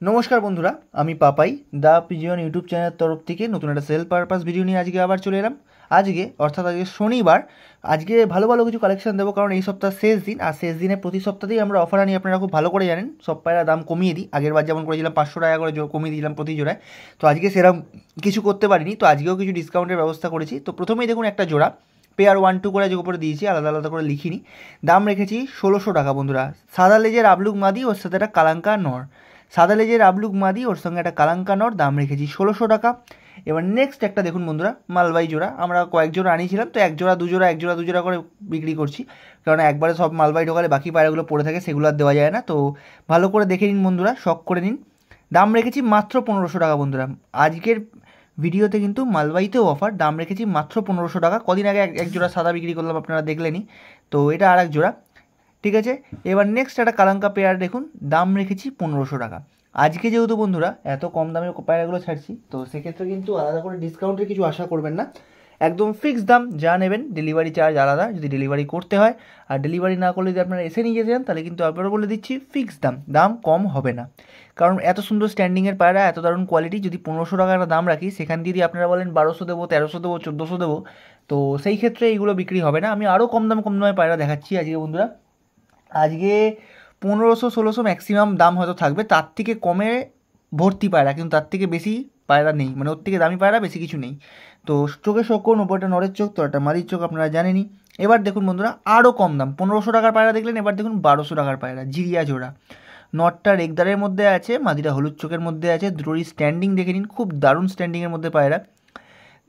নমস্কার বন্ধুরা, আমি পাপাই দা পিজিয়ন ইউটিউব চ্যানেলের তরফ থেকে নতুন একটা সেল পারপাস ভিডিও নিয়ে আজকে আবার চলে এলাম। আজকে শনিবার, আজকে ভালো ভালো কিছু কালেকশন দেবো, কারণ এই সপ্তাহ শেষ দিন, আর শেষ দিনে প্রতি সপ্তাহেই আমরা অফার আনি, আপনারা খুব ভালো করে জানেন। সব পায়রা দাম কমিয়ে দিই, আগের বার যেমন করেছিলাম 500 টাকা করে কমিয়ে দিলাম প্রতি জোড়ায়। তো আজকে সেরকম কিছু করতে পারিনি, তো আজকেও কিছু ডিসকাউন্টের ব্যবস্থা করেছি। তো প্রথমেই দেখুন একটা জোড়া পেয়ার 1-2 করে যে উপরে দিয়েছি, আলাদা আলাদা করে লিখিনি। দাম রেখেছি 1600 টাকা বন্ধুরা। সাদা লেজের আবলুক মাদি, ওর সাথে একটা কালাঙ্কা নর। সাদা লেজের আবলুক মাদি, ওর সঙ্গে একটা কালাঙ্কা নর, দাম রেখেছি 1600 টাকা। এবার নেক্সট একটা দেখুন বন্ধুরা, মালবাই জোড়া। আমরা কয়েক জোড়া আনিয়েছিলাম, তো এক জোড়া দু জোড়া করে বিক্রি করছি, কারণ একবারে সব মালবাই ঢোকালে বাকি পায়রাগুলো পড়ে থাকে, সেগুলো আর দেওয়া যায় না। তো ভালো করে দেখে নিন বন্ধুরা, শখ করে নিন। দাম রেখেছি মাত্র 1500 টাকা বন্ধুরা। আজকের ভিডিওতে কিন্তু মালবাইতেও অফার, দাম রেখেছি মাত্র 1500 টাকা। কদিন আগে এক জোড়া সাদা বিক্রি করলাম, আপনারা দেখলেনি। তো এটা আর এক জোড়া, ঠিক আছে। এবার নেক্সট একটা কালাঙ্কা পেয়ার দেখুন, দাম রেখেছি 1500 টাকা। আজকে যেহেতু বন্ধুরা এত কম দামে পায়রাগুলো ছাড়ছি, তো সেক্ষেত্রে কিন্তু আলাদা করে ডিসকাউন্টের কিছু আশা করবেন না। একদম ফিক্সড দাম, যা নেবেন। ডেলিভারি চার্জ আলাদা যদি ডেলিভারি করতে হয়, আর ডেলিভারি না করলে যদি আপনারা এসে নিয়ে যেতে চান, তাহলে কিন্তু আপনারা বলে দিচ্ছি ফিক্সড দাম, দাম কম হবে না। কারণ এত সুন্দর স্ট্যান্ডিংয়ের পায়রা, এত দারুণ কোয়ালিটি, যদি 1500 টাকা একটা দাম রাখি, সেখান দিয়ে যদি আপনারা বলেন 1200 দেবো, 1300 দেবো, 1400 দেবো, তো সেই ক্ষেত্রে এইগুলো বিক্রি হবে না। আমি আরও কম দামে পায়রা দেখাচ্ছি আজকে বন্ধুরা। আজকে 1500-1600 ম্যাক্সিমাম দাম হয়তো থাকবে, তার থেকে কমে ভর্তি পায়রা, কিন্তু তার থেকে বেশি পায়রা নেই, মানে ওর থেকে দামি পায়রা বেশি কিছু নেই। তো চোখের শোকন, ওপরটা নরের চোখ, তো একটা মাদির চোখ, আপনারা জানেনই। এবার দেখুন বন্ধুরা, আরও কম দাম, 1500 টাকার পায়রা দেখলেন, এবার দেখুন 1200 টাকার পায়রা, জিরিয়া জোড়া। নটটা রেগদারের মধ্যে আছে, মাদিটা হলুদ চোখের মধ্যে আছে, দুটোরই স্ট্যান্ডিং দেখে নিন, খুব দারুণ স্ট্যান্ডিংয়ের মধ্যে পায়রা।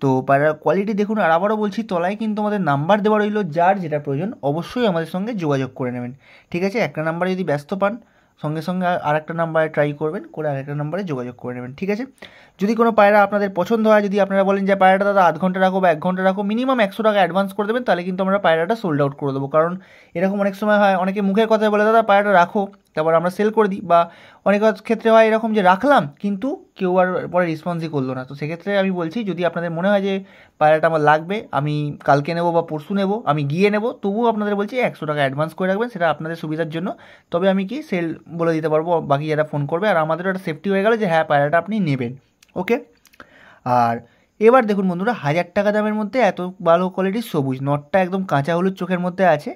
তো পায়রার কোয়ালিটি দেখুন। আর আবারও বলছি, তলায় কিন্তু আমাদের নাম্বার দেওয়া রইল, যার যেটা প্রয়োজন অবশ্যই আমাদের সঙ্গে যোগাযোগ করে নেবেন, ঠিক আছে। একটা নাম্বারে যদি ব্যস্ত পান, সঙ্গে সঙ্গে আর একটা নাম্বারে ট্রাই করবেন, করে আরেকটা নাম্বারে যোগাযোগ করে নেবেন, ঠিক আছে। যদি কোনো পায়রা আপনাদের পছন্দ হয়, যদি আপনারা বলেন যে পায়রাটা দাদা আধ ঘন্টা রাখো বা 1 ঘন্টা রাখো, মিনিমাম 100 টাকা অ্যাডভান্স করে দেবেন, তাহলে কিন্তু আমরা পায়রাটা সোল্ড আউট করে দেবো। কারণ এরকম অনেক সময় হয়, অনেকে মুখের কথায় বলে দাদা পায়রাটা রাখো, তারপর আমরা সেল করে দিই, বা অনেক ক্ষেত্রে হয় এরকম যে রাখলাম কিন্তু কেউ আর পরে রেসপন্সই করলো না। তো সেক্ষেত্রে আমি বলছি, যদি আপনাদের মনে হয় যে পায়রাটা আমার লাগবে, আমি কালকে নেবো বা পরশু নেবো, আমি গিয়ে নেবো, তবুও আপনাদের বলছি 100 টাকা অ্যাডভান্স করে রাখবেন, সেটা আপনাদের সুবিধার জন্য। তবে আমি কি সেল বলে দিতে পারবো, বাকি যারা ফোন করবে, আর আমাদেরও একটা সেফটি হয়ে গেল যে হ্যাঁ পায়রাটা আপনি নেবেন, ওকে। আর এবার দেখুন বন্ধুরা, 1000 টাকা দামের মধ্যে এত ভালো কোয়ালিটির সবুজ নটটা, একদম কাঁচা হলুদ চোখের মধ্যে আছে,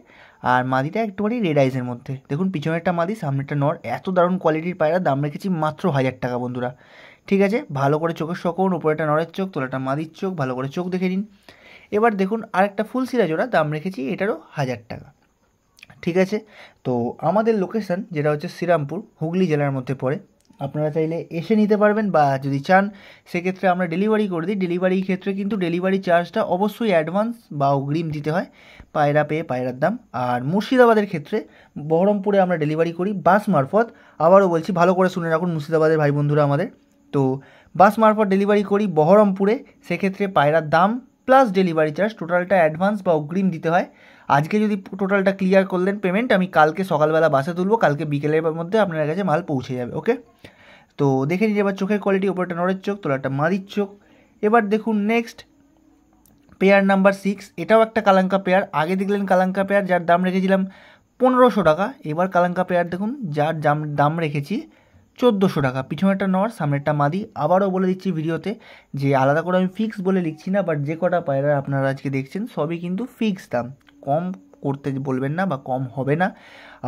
আর মাদিটা একটুখানি রেড আইসের মধ্যে। দেখুন পিছনে একটা মাদি, সামনে একটা নর, এত দারুণ কোয়ালিটির পায়রা, দাম রেখেছি মাত্র 1000 টাকা বন্ধুরা, ঠিক আছে। ভালো করে চোখের শোকন, উপরে একটা নরের চোখ, তোলাটা মাদির চোখ, ভালো করে চোখ দেখে নিন। এবার দেখুন আরেকটা ফুল সিরা জোড়া, দাম রেখেছি এটারও 1000 টাকা, ঠিক আছে। তো আমাদের লোকেশান যেটা হচ্ছে শ্রীরামপুর, হুগলি জেলার মধ্যে পড়ে। আপনারা চাইলে এসে নিতে পারবেন, বা যদি চান সেক্ষেত্রে আমরা ডেলিভারি করে দিই। ডেলিভারির ক্ষেত্রে কিন্তু ডেলিভারি চার্জটা অবশ্যই অ্যাডভান্স বা অগ্রিম দিতে হয়, পায়রা পেয়ে পায়রার দাম। আর মুর্শিদাবাদের ক্ষেত্রে বহরমপুরে আমরা ডেলিভারি করি বাস মারফত। আবারও বলছি, ভালো করে শুনে রাখুন মুর্শিদাবাদের ভাই বন্ধুরা আমাদের। তো বাস মারফত ডেলিভারি করি বহরমপুরে, সেক্ষেত্রে পায়রার দাম প্লাস ডেলিভারি চার্জ টোটালটা অ্যাডভান্স বা অগ্রিম দিতে হয়। আজকে যদি টোটালটা ক্লিয়ার করলেন পেমেন্ট, আমি কালকে সকালবেলা বাসে তুলবো, কালকে বিকেলের মধ্যে আপনার কাছে মাল পৌঁছে যাবে, ওকে। তো দেখে নিন এবার চোখের কোয়ালিটি, ওপরটা নরের চোখ, তোলাটা মাদির চোখ। এবার দেখুন নেক্সট পেয়ার নাম্বার 6, এটাও একটা কালাঙ্কা পেয়ার। আগে দেখলেন কালাঙ্কা পেয়ার যার দাম রেখেছিলাম 1500 টাকা, এবার কালাঙ্কা পেয়ার দেখুন যার দাম রেখেছি 1400 টাকা। পিছনেরটা নর, সামনেরটা মাদি। আবারও বলে দিচ্ছি ভিডিওতে যে আলাদা করে আমি ফিক্স বলে লিখছি না, বাট যে কটা পায়রা আপনারা আজকে দেখছেন সবই কিন্তু ফিক্স দাম, কম করতে বলবেন না বা কম হবে না।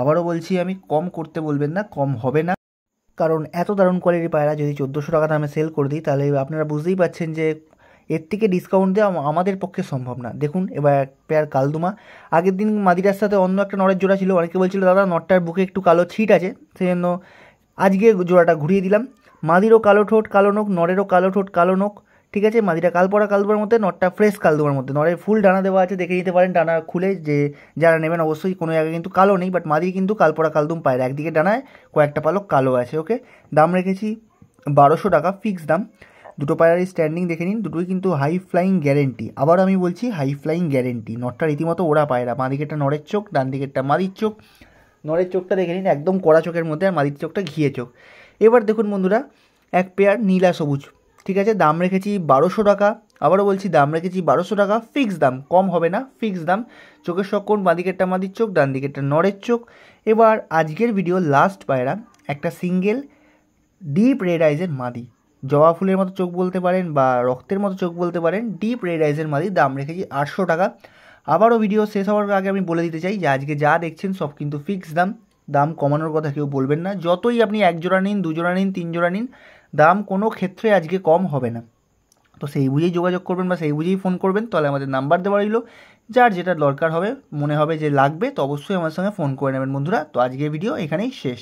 আবারও বলছি, আমি কম করতে বলবেন না, কম হবে না। কারণ এত দারুণ কোয়ালিটির পায়রা যদি 1400 টাকা দামে সেল করে দিই, তাহলে আপনারা বুঝতেই পারছেন যে এর থেকে ডিসকাউন্ট দেওয়া আমাদের পক্ষে সম্ভব না। দেখুন এবার এক পেয়ার কালদুমা। আগের দিন মাদিরার সাথে অন্য একটা নরের জোড়া ছিল, অনেকে বলছিল দাদা নটটার বুকে একটু কালো ছিট আছে, সেই জন্য আজকে জোড়াটা ঘুরিয়ে দিলাম। মাদিরও কালো ঠোঁট কালো নোখ, নরেরও কালো ঠোঁট কালো নোখ, ঠিক আছে। মাদিটা কালপরা কালদুমার মধ্যে, নটটা ফ্রেশ কালদুমার মধ্যে। নরের ফুল ডানা দেওয়া আছে, দেখে নিতে পারেন ডানা খুলে, যে যারা নেবেন অবশ্যই। কোনো জায়গায় কিন্তু কালো নেই, বাট মাদির কিন্তু কালপরা কালদুম পায়রা, একদিকে ডানায় কয়েকটা পালক কালো আছে, ওকে। দাম রেখেছি 1200 টাকা ফিক্স দাম। দুটো পায়রারই স্ট্যান্ডিং দেখে নিন, দুটোই কিন্তু হাই ফ্লাইং গ্যারেন্টি। আবার আমি বলছি হাই ফ্লাইং গ্যারেন্টি। নটটা রীতিমতো ওরা পায়রা, বাঁ দিকেরটা নরের চোখ, ডান দিকেরটা মাদির চোখ। নরের চোখটা দেখে নিন একদম কড়া চোখের মধ্যে, আর মাদির চোখটা ঘিয়ে চোখ। এবার দেখুন বন্ধুরা, এক পেয়ার নীলা সবুজ, ঠিক আছে। দাম রেখেছি 1200 টাকা। আবারও বলছি দাম রেখেছি 1200 টাকা ফিক্স দাম, কম হবে না, ফিক্স দাম। চোখের শক্কন, বাঁ দিকেরটা মাদির চোখ, ডান দিকেরটা নরের চোখ। এবার আজকের ভিডিও লাস্ট পায়রা, একটা সিঙ্গেল ডিপ রেড আইজের মাদি, জবা ফুলের মতো চোখ বলতে পারেন বা রক্তের মতো চোখ বলতে পারেন, ডিপ রেড আইজের মাদি, দাম রেখেছি 800 টাকা। আবারও ভিডিও শেষ হওয়ার আগে আমি বলে দিতে চাই যে আজকে যা দেখছেন সব কিন্তু ফিক্সড দাম, দাম কমানোর কথা কেউ বলবেন না। যতই আপনি 1 জোড়া নিন, 2 জোড়া নিন, 3 জোড়া নিন, দাম কোনো ক্ষেত্রে আজকে কম হবে না। তো সেই বুঝেই যোগাযোগ করবেন বা সেই বুঝেই ফোন করবেন। তাহলে আমাদের নাম্বার দেওয়া রইল, যার যেটা দরকার হবে, মনে হবে যে লাগবে, তো অবশ্যই আমার সঙ্গে ফোন করে নেবেন বন্ধুরা। তো আজকের ভিডিও এখানেই শেষ।